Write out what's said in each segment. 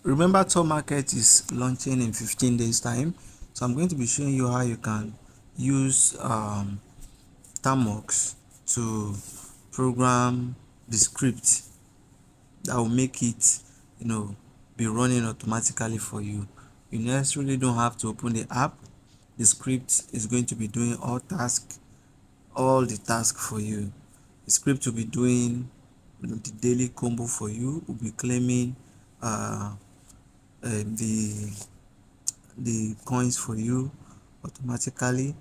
Remember, Tomarket is launching in 15 days time, so I'm going to be showing you how you can use Termux to program the script that will make it, be running automatically for you. You necessarily don't have to open the app. The script is going to be doing all the tasks for you. The script will be doing the daily combo for you. Will be claiming the coins for you automatically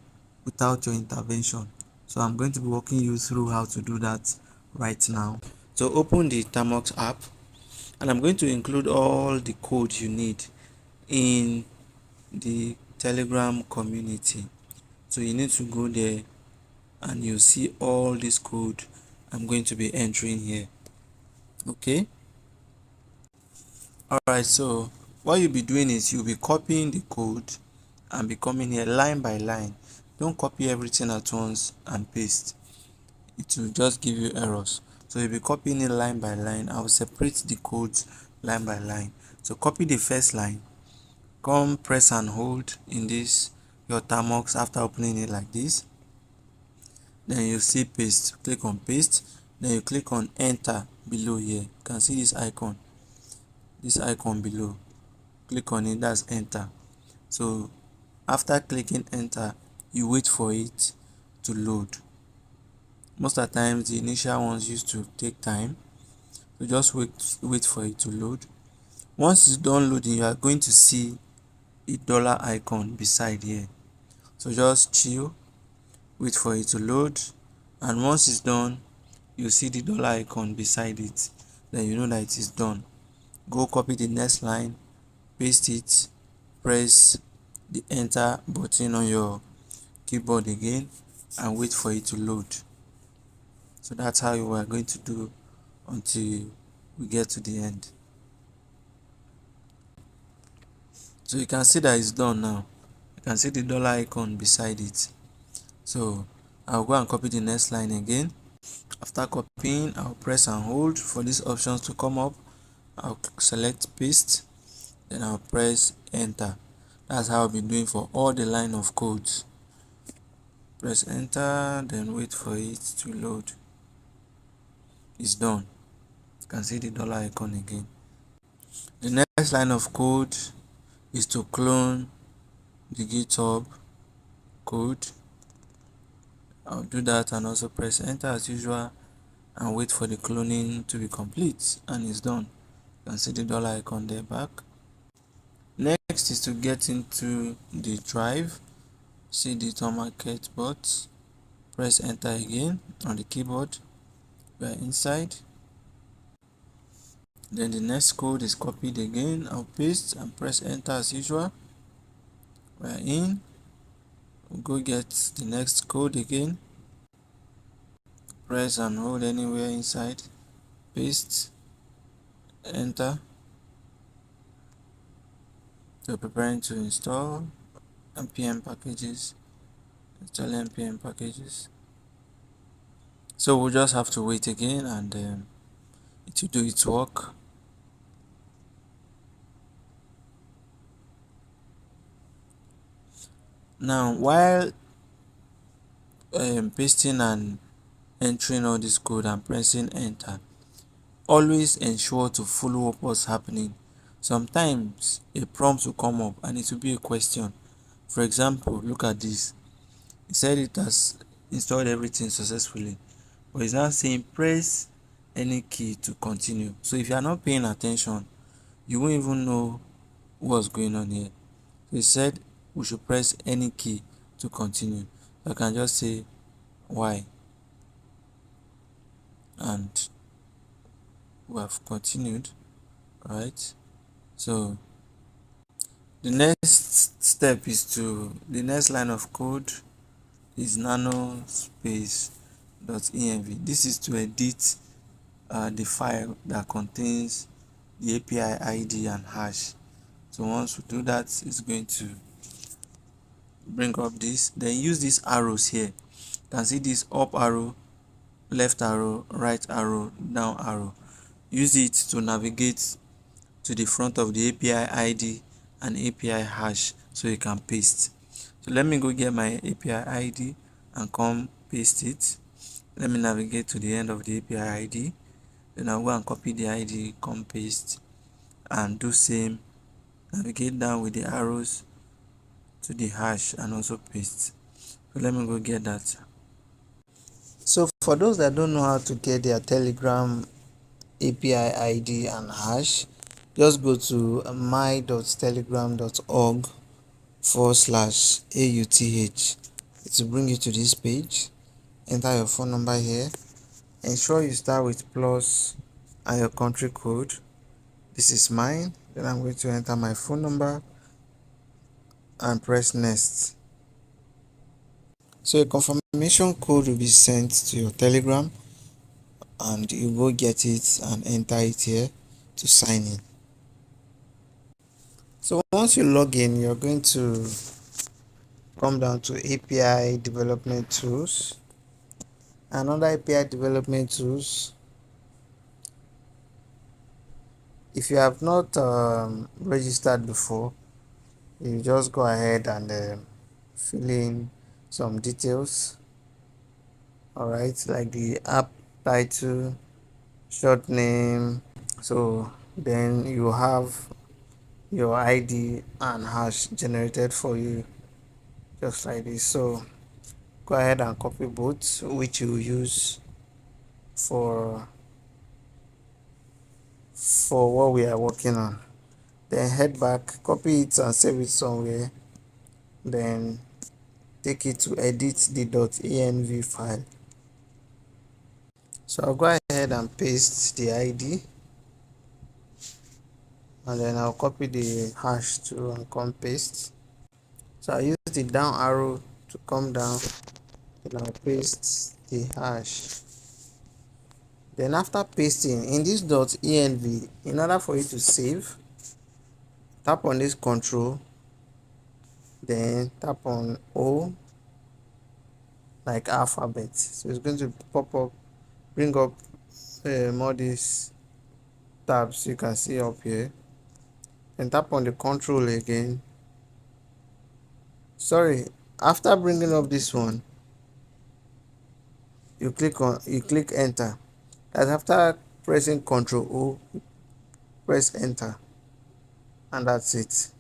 without your intervention. So I'm going to be walking you through how to do that right now. So open the Termux app, and I'm going to include all the code you need in the Telegram community. So you need to go there and you see all this code I'm going to be entering here. Okay. Alright, so what you'll be doing is you'll be copying the code and be coming here line by line. Don't copy everything at once and paste. It will just give you errors. So you'll be copying it line by line. I'll separate the codes line by line. So copy the first line, come press and hold in this your Termux after opening it like this. Then you see paste, click on paste, then you click on enter below here. You can see this icon below. Click on it, that's enter. So after clicking enter, you wait for it to load. Most of the times the initial ones used to take time, so just wait for it to load. Once it's done loading, you are going to see a dollar icon beside here. So just chill, wait for it to load, and once it's done, you see the dollar icon beside it. Then you know that it is done. Go copy the next line, paste it, press the enter button on your keyboard again, and wait for it to load. So that's how you are going to do until we get to the end. So you can see that it's done now. You can see the dollar icon beside it. So I'll go and copy the next line again. After copying, I'll press and hold for these options to come up. I'll select paste, then I'll press enter. That's how I'll be doing for all the line of codes. Press enter, then wait for it to load. It's done. You can see the dollar icon again. The next line of code is to clone the GitHub code. I'll do that and also press enter as usual and wait for the cloning to be complete, and it's done. You can see the dollar icon there back. Next is to get into the drive. See the Tomarket bot. Press enter again on the keyboard. We are inside. Then the next code is copied again. I'll paste and press enter as usual. We are in. We'll go get the next code again. Press and hold anywhere inside. Paste. Enter. So preparing to install npm packages. Install npm packages. So we'll just have to wait again, and it will do its work. Now while pasting and entering all this code and pressing enter, always ensure to follow up what's happening. Sometimes a prompt will come up and it will be a question. For example, look at this. It said it has installed everything successfully, but it's now saying press any key to continue. So if you are not paying attention, you won't even know what's going on here. So it said we should press any key to continue. So I can just say Y, and we have continued, right? So the next step is the next line of code is nano space .env. This is to edit the file that contains the API ID and hash. So once we do that, it's going to bring up this. Then use these arrows here. You can see this up arrow, left arrow, right arrow, down arrow. Use it to navigate to the front of the API ID and API hash so you can paste. So let me go get my API ID and come paste it. Let me navigate to the end of the API ID. Then I'll go and copy the ID, come paste, and do same. Navigate down with the arrows to the hash and also paste. So let me go get that. So for those that don't know how to get their Telegram API ID and hash, just go to my.telegram.org/auth. It will bring you to this page. Enter your phone number here. Ensure you start with plus and your country code. This is mine. Then I'm going to enter my phone number and press next. So a confirmation code will be sent to your Telegram and you go get it and enter it here to sign in. So once you log in, you're going to come down to API development tools, and under API development tools, if you have not registered before, you just go ahead and fill in some details, all right, like the app title, short name. So then you have your ID and hash generated for you just like this. So go ahead and copy both, which you use for what we are working on. Then head back, copy it and save it somewhere. Then take it to edit the .env file. So I'll go ahead and paste the ID, and then I'll copy the hash too and come paste. So I use the down arrow to come down, and I'll paste the hash. Then after pasting in this .env, in order for you to save, tap on this control, then tap on O like alphabet. So it's going to pop up, bring up all these tabs you can see up here. Then tap on the control again. Sorry, after bringing up this one, you click enter. That's after pressing Ctrl O, press enter, and that's it.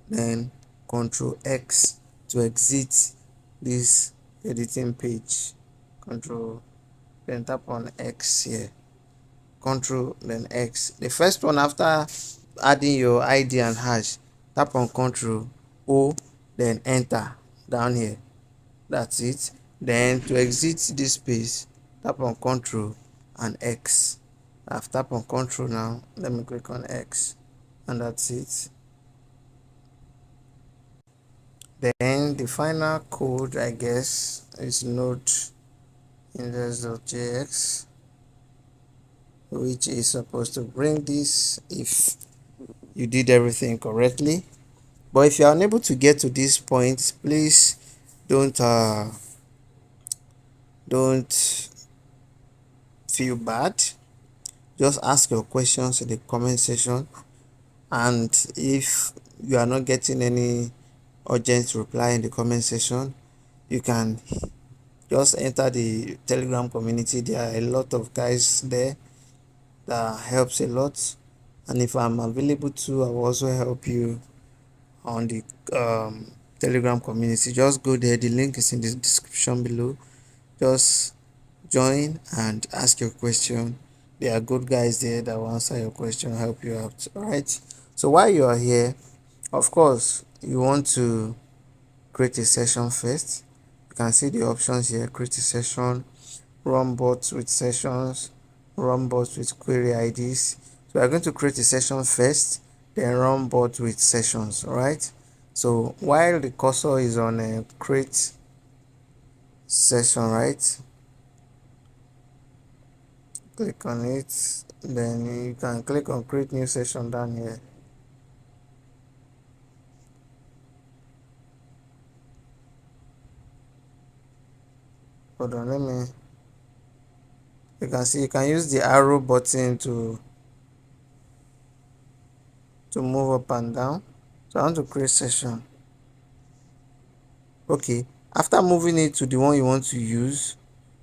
Then Ctrl X to exit this editing page. Control, then tap on X here. Control then X. The first one after adding your ID and hash, tap on Control O, then enter down here. That's it. Then to exit this page, tap on Control and X. I've tapped on Control now. Let me click on X, and that's it. Then the final code, I guess, is node index.jx, which is supposed to bring this if you did everything correctly. But if you are unable to get to this point, please don't feel bad. Just ask your questions in the comment section, and if you are not getting any urgent reply in the comment section, you can just enter the Telegram community. There are a lot of guys there that helps a lot, and if I'm available too, I will also help you on the Telegram community. Just go there, the link is in the description below. Just join and ask your question. There are good guys there that will answer your question, help you out. All right, so while you are here, of course you want to create a session first. You can see the options here: create a session, run bots with sessions, run bots with query IDs. So we are going to create a session first, then run bot with sessions. All right, so while the cursor is on a create session, right, click on it, then you can click on create new session down here. Hold on, let me, you can see you can use the arrow button to to move up and down. So I want to create session. Okay, after moving it to the one you want to use,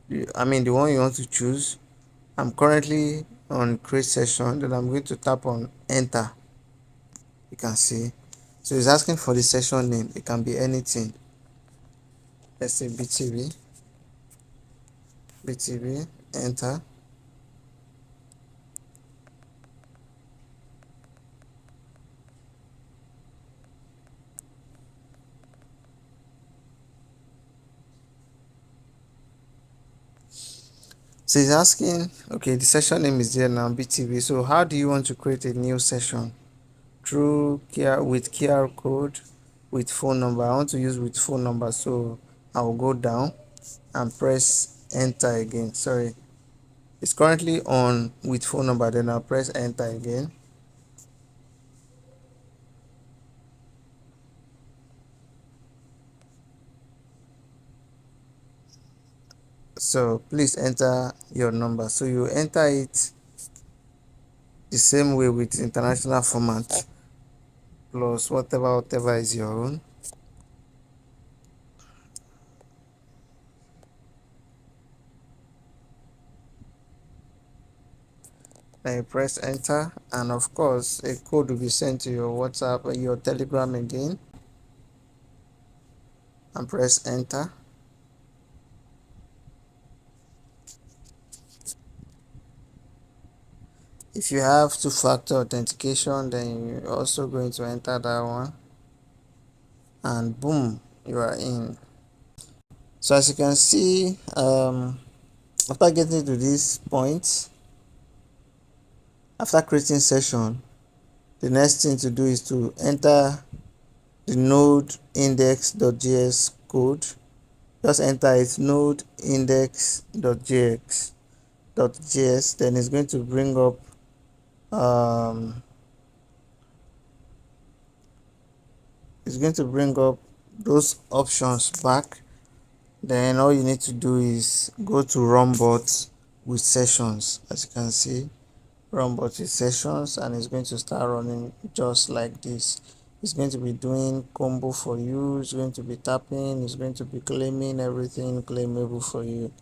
the one you want to choose, I'm currently on create session. Then I'm going to tap on enter. You can see, so it's asking for the session name. It can be anything. Let's say btb, enter. So it's asking, okay, the session name is there now, btb. So how do you want to create a new session? Through QR, with QR code, with phone number? I want to use with phone number, so I'll go down and press enter again. Sorry, it's currently on with phone number. Then I'll press enter again. So please enter your number. So you enter it the same way with international format plus whatever is your own. Then you press enter, and of course a code will be sent to your WhatsApp or your Telegram again, and press enter. If you have two-factor authentication, then you're also going to enter that one, and boom, you are in. So as you can see, after getting to this point, after creating session, the next thing to do is to enter the node index.js code. Just enter it, node index.js.js. Then it's going to bring up those options back. Then all you need to do is go to run bot with sessions. As you can see, run bot with sessions, and it's going to start running just like this. It's going to be doing combo for you. It's going to be tapping. It's going to be claiming everything claimable for you,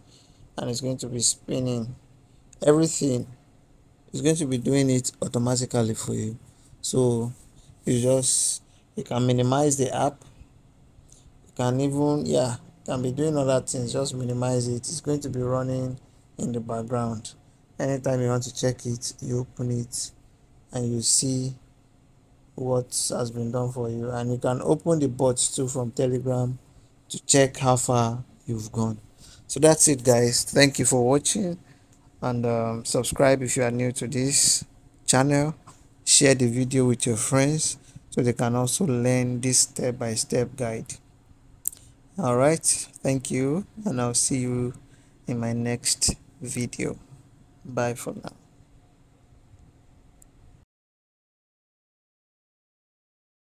and it's going to be spinning everything. It's going to be doing it automatically for you. So you can minimize the app. You can even, can be doing other things. Just minimize it. It's going to be running in the background. Anytime you want to check it, you open it and you see what has been done for you. And you can open the bot too from Telegram to check how far you've gone. So that's it, guys. Thank you for watching, and subscribe if you are new to this channel. Share the video with your friends so they can also learn this step-by-step guide. All right, thank you, and I'll see you in my next video. Bye for now.